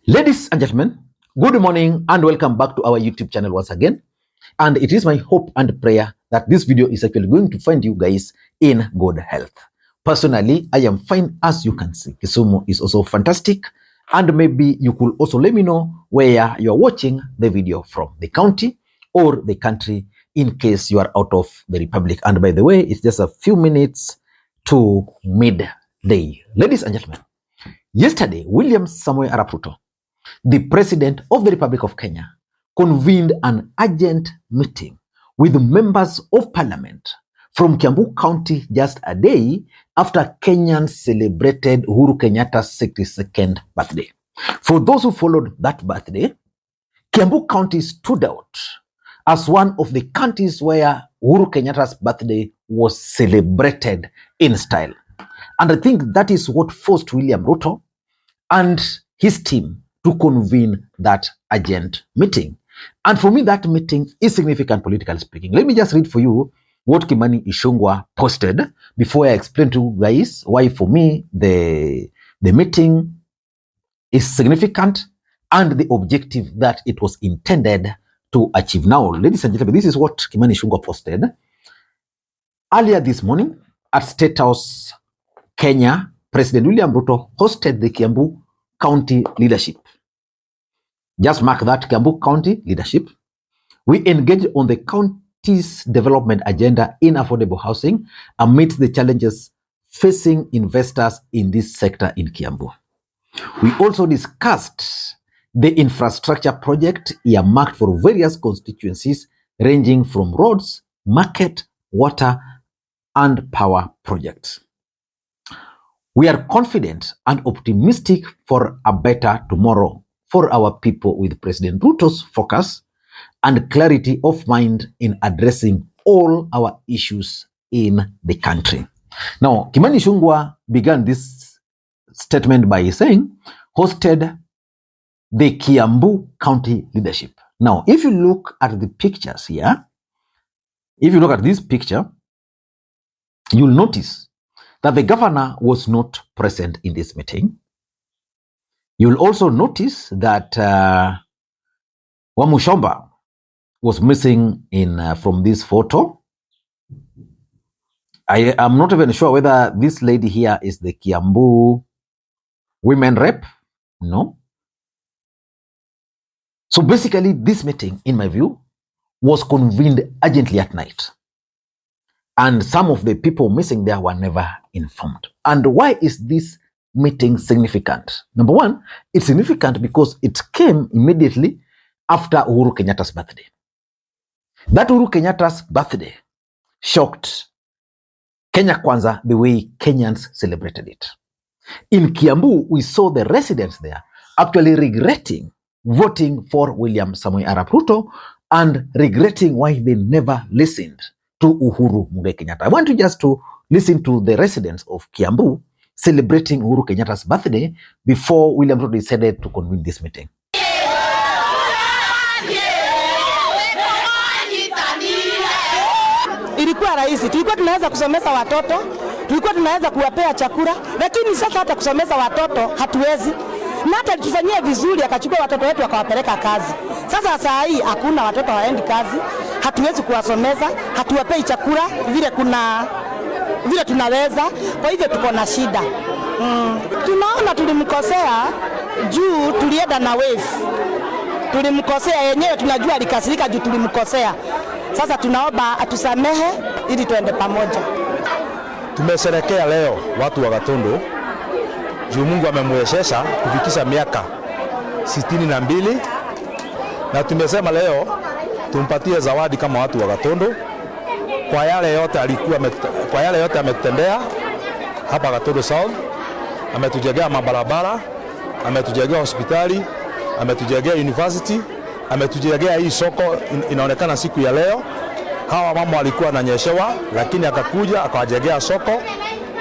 Ladies and gentlemen, good morning and welcome back to our YouTube channel once again. And it is my hope and prayer that this video is actually going to find you guys in good health. Personally, I am fine, as you can see. Kisumu is also fantastic. And maybe you could also let me know where you are watching the video from, the county or the country, in case you are out of the republic. And by the way, it's just a few minutes to midday. Ladies and gentlemen, yesterday, William Ruto, the President of the Republic of Kenya, convened an urgent meeting with members of parliament from Kiambu County just a day after Kenyans celebrated Uhuru Kenyatta's 62nd birthday. For those who followed that birthday, Kiambu County stood out as one of the counties where Uhuru Kenyatta's birthday was celebrated in style. And I think that is what forced William Ruto and his team to convene that urgent meeting. And for me, that meeting is significant, politically speaking. Let me just read for you what Kimani Ichungwa posted before I explain to you guys why, for me, the meeting is significant and the objective that it was intended to achieve. Now, ladies and gentlemen, this is what Kimani Ichungwa posted. Earlier this morning at State House, Kenya, President William Ruto hosted the Kiambu County leadership. Just mark that, Kiambu County leadership. We engage on the county's development agenda in affordable housing amidst the challenges facing investors in this sector in Kiambu. We also discussed the infrastructure project earmarked for various constituencies ranging from roads, market, water, and power projects. We are confident and optimistic for a better tomorrow for our people, with President Ruto's focus and clarity of mind in addressing all our issues in the country. Now, Kimani Ichungwa began this statement by saying, hosted the Kiambu County leadership. Now, if you look at the pictures here, if you look at this picture, you'll notice that the governor was not present in this meeting. You'll also notice that Wamuchomba was missing from this photo. I am not even sure whether this lady here is the Kiambu women rep. No. So basically, this meeting, in my view, was convened urgently at night. And some of the people missing there were never informed. And why is this meeting significant? Number one, it's significant because it came immediately after Uhuru Kenyatta's birthday. That Uhuru Kenyatta's birthday shocked Kenya Kwanza the way Kenyans celebrated it. In Kiambu, we saw the residents there actually regretting voting for William Ruto and regretting why they never listened to Uhuru Kenyatta. I want you just to listen to the residents of Kiambu celebrating Uhuru Kenyatta's birthday before William Ruto decided to convene this meeting. Ilikuwa rahisi, tulikuwa tunaweza kusomeza watoto, tulikuwa tunaweza kuwapea chakula, lakini sasa hata kusomeza watoto hatuwezi. Na hata tufanyie vizuri, akachukua watoto wetu akawapeleka kazi. Sasa saa hii hakuna watoto waendi kazi, hatuwezi kuwasomeza, hatuwapei chakula vile tunaweza, kwa hivyo tuko na shida. Tunaona tulimkosea juu tulienda na wave. Tulimkosea yenyewe, tunajua alikasirika juu tulimkosea. Sasa tunaomba atusamehe ili tuende pamoja. Tumesherekea leo watu wa Gathoni juu Mungu amemwezesha kufikisha miaka 62 na tumesema leo tumpatie zawadi kama watu wa Gathoni kwa yale yote ametendea hapa Gathoni South. Ametujengea mabarabara, ametujengea hospitali, ametujengea university, ametujengea hii soko inaonekana siku ya leo. Hawa mama walikuwa wananyeshewa, lakini akakuja akawajengea soko.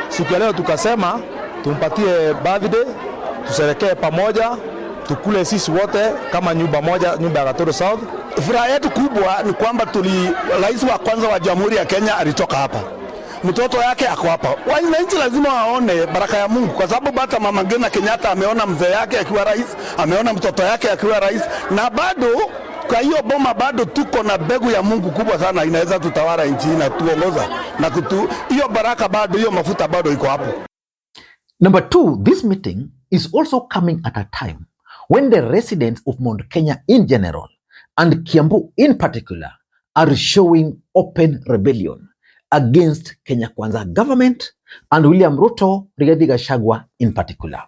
Siku ya leo tukasema tumpatie birthday, tusherekee pamoja, tukule sisi wote kama nyumba moja, nyumba ya Gathoni South. Furaha yetu kubwa ni kwamba rais wa kwanza wa Jamhuri ya Kenya alitoka hapa. mtoto yake ako hapa. Wananchi lazima waone baraka ya Mungu, kwa sababu hata mama Ngina Kenyatta ameona mzee yake akiwa rais, ameona mtoto yake akiwa rais, na bado kwa hiyo boma bado tuko na mbegu ya Mungu kubwa sana, inaweza tutawala nchi na tuongoza na hiyo baraka bado, hiyo mafuta bado iko hapo. Number two, this meeting is also coming at a time when the residents of Mount Kenya in general and Kiambu in particular are showing open rebellion against Kenya Kwanza government and William Ruto, Rigathi Gachagua in particular.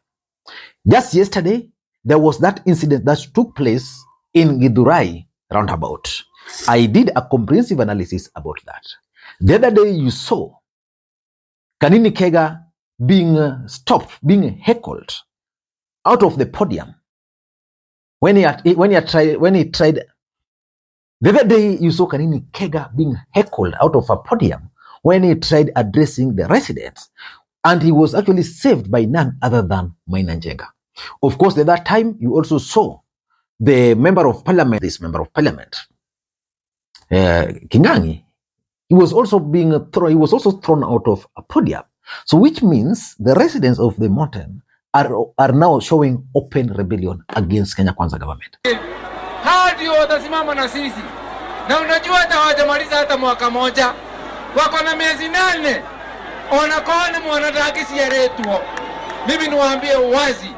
Just yesterday, there was that incident that took place in Githurai roundabout. I did a comprehensive analysis about that. The other day you saw Kanini Kega being stopped, being heckled out of the podium when he tried. The other day you saw Kanini Kega being heckled out of a podium when he tried addressing the residents, and he was actually saved by none other than Maina Njenga. Of course, at that time you also saw the member of parliament, Kingangi, he was also thrown out of a podium. So which means the residents of the mountain are now showing open rebellion against Kenya Kwanza government. Hawa ndio watasimama na sisi, na unajua hata hawajamaliza hata mwaka moja, wako na miezi 8 wanakoa mwanataki siaretwo. Mimi niwaambie wazi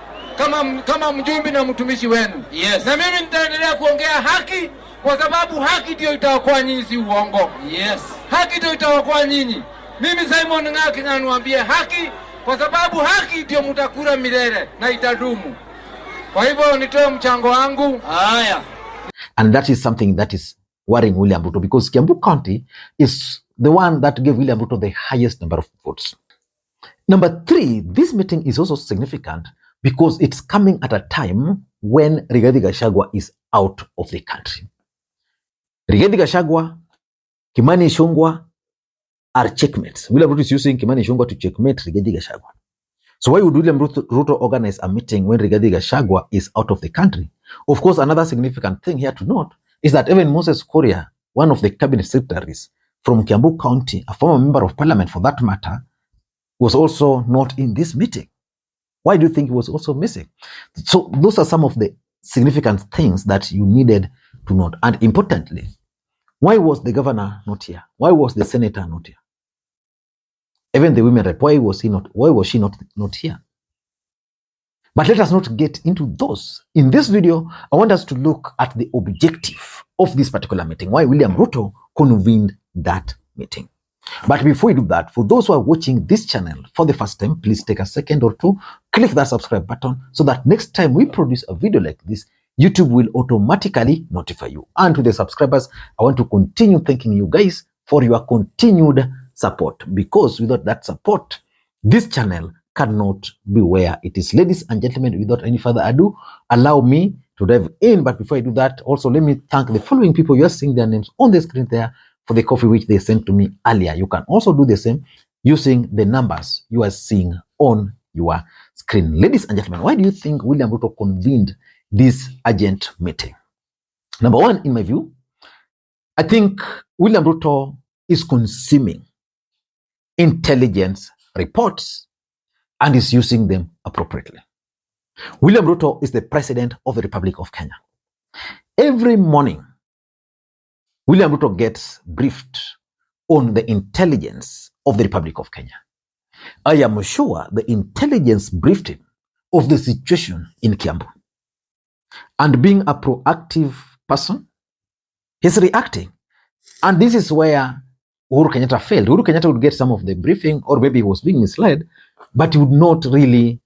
kama mjumbe na mtumishi wenu, yes. Na mimi nitaendelea kuongea haki, kwa sababu haki ndio itaokoa nyinyi, si uongo. Yes. Haki ndio itaokoa nyinyi. Mimi Simon Ngaki niwaambie haki, kwa sababu haki ndio mtakura milele na itadumu. Kwa hivyo nitoe mchango wangu. Haya. And that is something that is worrying William Ruto, because Kiambu County is the one that gave William Ruto the highest number of votes. Number 3, this meeting is also significant because it's coming at a time when Rigathi Gachagua is out of the country. Rigathi Gachagua, Kimani Ichungwa are checkmates. William Ruto is using Kimani Ichungwa to checkmate Rigathi Gachagua. So why would William Ruto organize a meeting when Rigathi Gachagua is out of the country? Of course, another significant thing here to note is that even Moses Kuria, one of the cabinet secretaries from Kiambu County, a former member of parliament for that matter, was also not in this meeting. Why do you think he was also missing? So those are some of the significant things that you needed to note. And importantly, why was the governor not here? Why was the senator not here? Even the women rep, why was she not here? But let us not get into those. In this video, I want us to look at the objective of this particular meeting, why William Ruto convened that meeting. But before we do that, for those who are watching this channel for the first time, please take a second or two, click that subscribe button so that next time we produce a video like this, YouTube will automatically notify you. And to the subscribers, I want to continue thanking you guys for your continued support, because without that support, this channel cannot be where it is. Ladies and gentlemen, without any further ado, allow me to dive in. But before I do that, also let me thank the following people. You are seeing their names on the screen there for the coffee which they sent to me earlier. You can also do the same using the numbers you are seeing on your screen. Ladies and gentlemen, why do you think William Ruto convened this urgent meeting? Number one, in my view, I think William Ruto is consuming intelligence reports and is using them appropriately. William Ruto is the president of the Republic of Kenya. Every morning, William Ruto gets briefed on the intelligence of the Republic of Kenya. I am sure the intelligence briefed him of the situation in Kiambu. And being a proactive person, he's reacting. And this is where Uhuru Kenyatta failed. Uhuru Kenyatta would get some of the briefing, or maybe he was being misled, but he would not really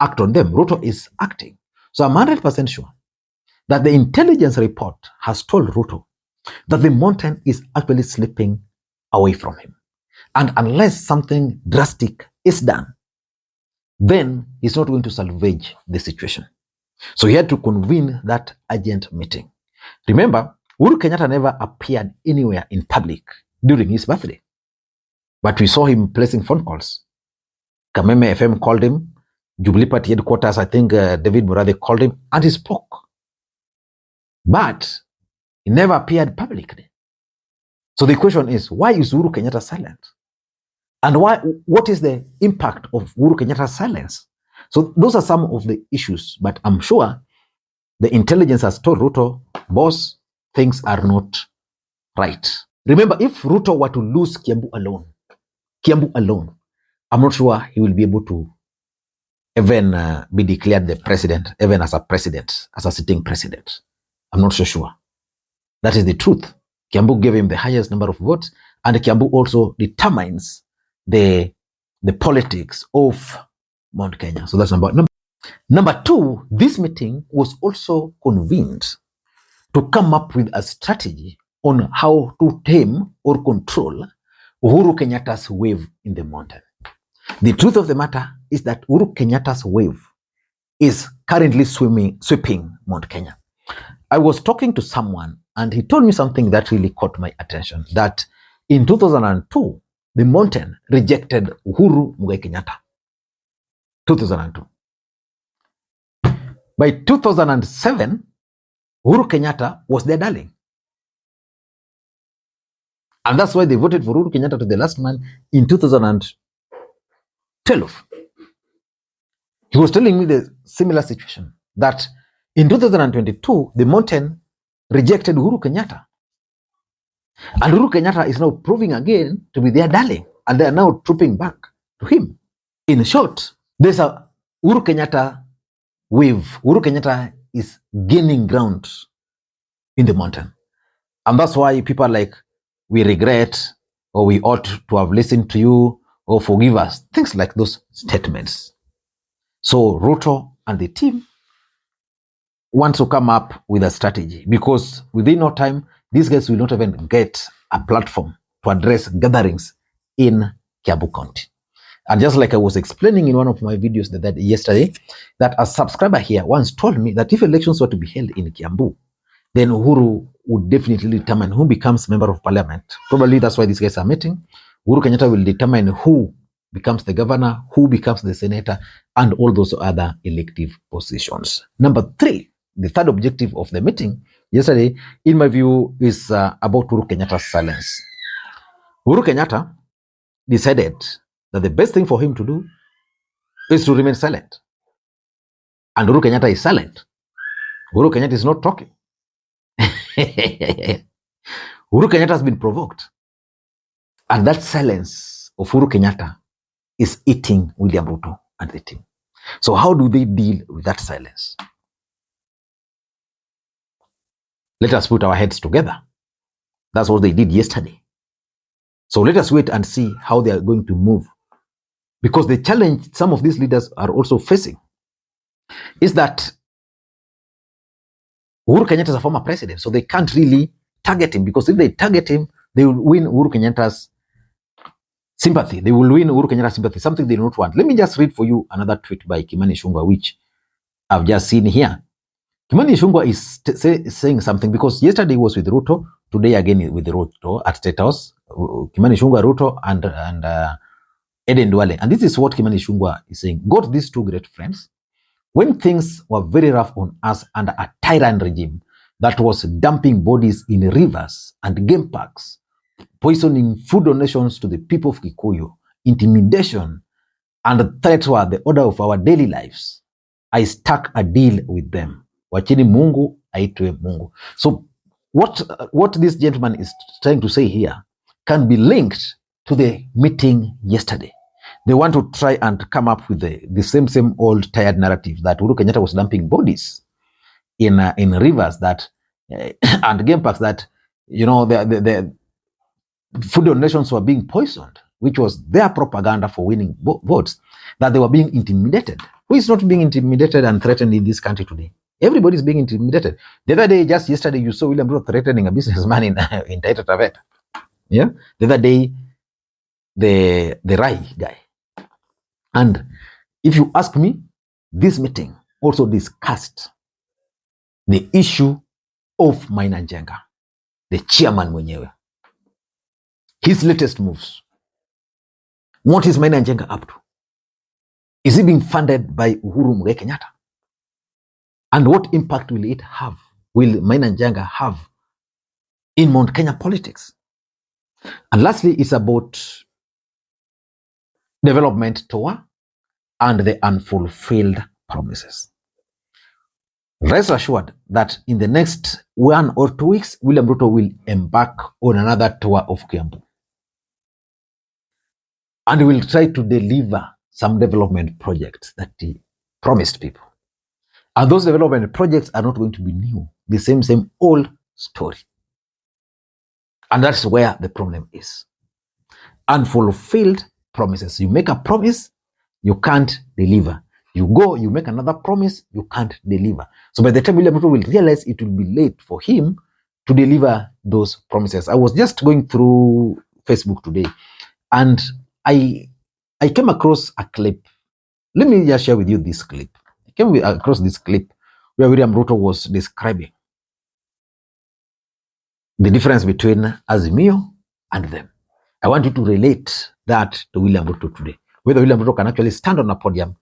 act on them. Ruto is acting. So I'm 100% sure that the intelligence report has told Ruto that the mountain is actually slipping away from him. And unless something drastic is done, then he's not going to salvage the situation. So he had to convene that urgent meeting. Remember, Uhuru Kenyatta never appeared anywhere in public during his birthday. But we saw him placing phone calls. Kameme FM called him. Jubilee Party headquarters, I think David Murathe called him, and he spoke. But he never appeared publicly. So the question is, why is Uhuru Kenyatta silent? And what is the impact of Uhuru Kenyatta's silence? So those are some of the issues, but I'm sure the intelligence has told Ruto, boss, things are not right. Remember, if Ruto were to lose Kiambu alone, I'm not sure he will be able to even be declared the president, even as a sitting president. I'm not so sure. That is the truth. Kiambu gave him the highest number of votes, and Kiambu also determines the politics of Mount Kenya. So that's number two. This meeting was also convened to come up with a strategy on how to tame or control Uhuru Kenyatta's wave in the mountain. The truth of the matter is that Uhuru Kenyatta's wave is currently sweeping Mount Kenya. I was talking to someone and he told me something that really caught my attention, that in 2002, the mountain rejected Uhuru Kenyatta. 2002. By 2007, Uhuru Kenyatta was their darling. And that's why they voted for Uhuru Kenyatta to the last man in 2012. He was telling me the similar situation, that in 2022, the mountain rejected Uhuru Kenyatta. And Uhuru Kenyatta is now proving again to be their darling, and they are now trooping back to him. In short, there's a Uhuru Kenyatta wave. Uhuru Kenyatta is gaining ground in the mountain. And that's why people are like, we regret, or we ought to have listened to you, or forgive us. Things like those statements. So Ruto and the team want to come up with a strategy, because within no time, these guys will not even get a platform to address gatherings in Kiambu County. And just like I was explaining in one of my videos that yesterday, that a subscriber here once told me that if elections were to be held in Kiambu, then Uhuru would definitely determine who becomes member of parliament. Probably that's why these guys are meeting. Uhuru Kenyatta will determine who becomes the governor, who becomes the senator, and all those other elective positions. Number three, the third objective of the meeting yesterday, in my view, is about Uhuru Kenyatta's silence. Uhuru Kenyatta decided that the best thing for him to do is to remain silent. And Uhuru Kenyatta is silent. Uhuru Kenyatta is not talking. Uhuru Kenyatta has been provoked. And that silence of Uhuru Kenyatta is eating William Ruto and the team. So how do they deal with that silence? Let us put our heads together. That's what they did yesterday. So let us wait and see how they are going to move. Because the challenge some of these leaders are also facing is that Uhuru Kenyatta is a former president, so they can't really target him, because if they target him, they will win Uhuru Kenyatta's sympathy. They will win Uhuru Kenyatta's sympathy, something they don't want. Let me just read for you another tweet by Kimani Ichungwa, which I've just seen here. Kimani Ichungwa is saying something, because yesterday he was with Ruto, today again with Ruto at State House. Kimani Ichungwa, Ruto, and Eden Duale. And this is what Kimani Ichungwa is saying. Got these two great friends. When things were very rough on us under a tyrant regime that was dumping bodies in rivers and game parks, poisoning food donations to the people of Kikuyu, intimidation, and threats were the order of our daily lives, I struck a deal with them. Wachini Mungu aitwe Mungu. So what this gentleman is trying to say here can be linked to the meeting yesterday. They want to try and come up with the same old tired narrative that Uhuru Kenyatta was dumping bodies in rivers that and game parks, that the food donations were being poisoned, which was their propaganda for winning votes, that they were being intimidated. Who is not being intimidated and threatened in this country today? Everybody is being intimidated. The other day, just yesterday, you saw William Ruto threatening a businessman in Taita Taveta. Yeah. The other day, the Rai guy. And if you ask me, this meeting also discussed the issue of Maina Njenga, the chairman mwenyewe. His latest moves. What is Maina Njenga up to? Is he being funded by Uhuru Kenyatta? And what impact will it have? Will Maina Njenga have in Mount Kenya politics? And lastly, it's about development tour and the unfulfilled promises. Rest assured that in the next 1 or 2 weeks, William Ruto will embark on another tour of Kiambu. And he will try to deliver some development projects that he promised people. And those development projects are not going to be new. The same old story. And that's where the problem is. Unfulfilled promises. You make a promise, you can't deliver. You go, you make another promise, you can't deliver. So by the time William Ruto will realize, it will be late for him to deliver those promises. I was just going through Facebook today and I came across a clip. Let me just share with you this clip. I came across this clip where William Ruto was describing the difference between Azimio and them. I want you to relate that to William Ruto today. Whether William Ruto can actually stand on a podium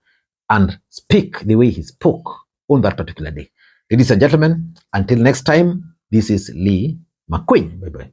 and speak the way he spoke on that particular day. Ladies and gentlemen, until next time, this is Lee Makwiny. Bye-bye.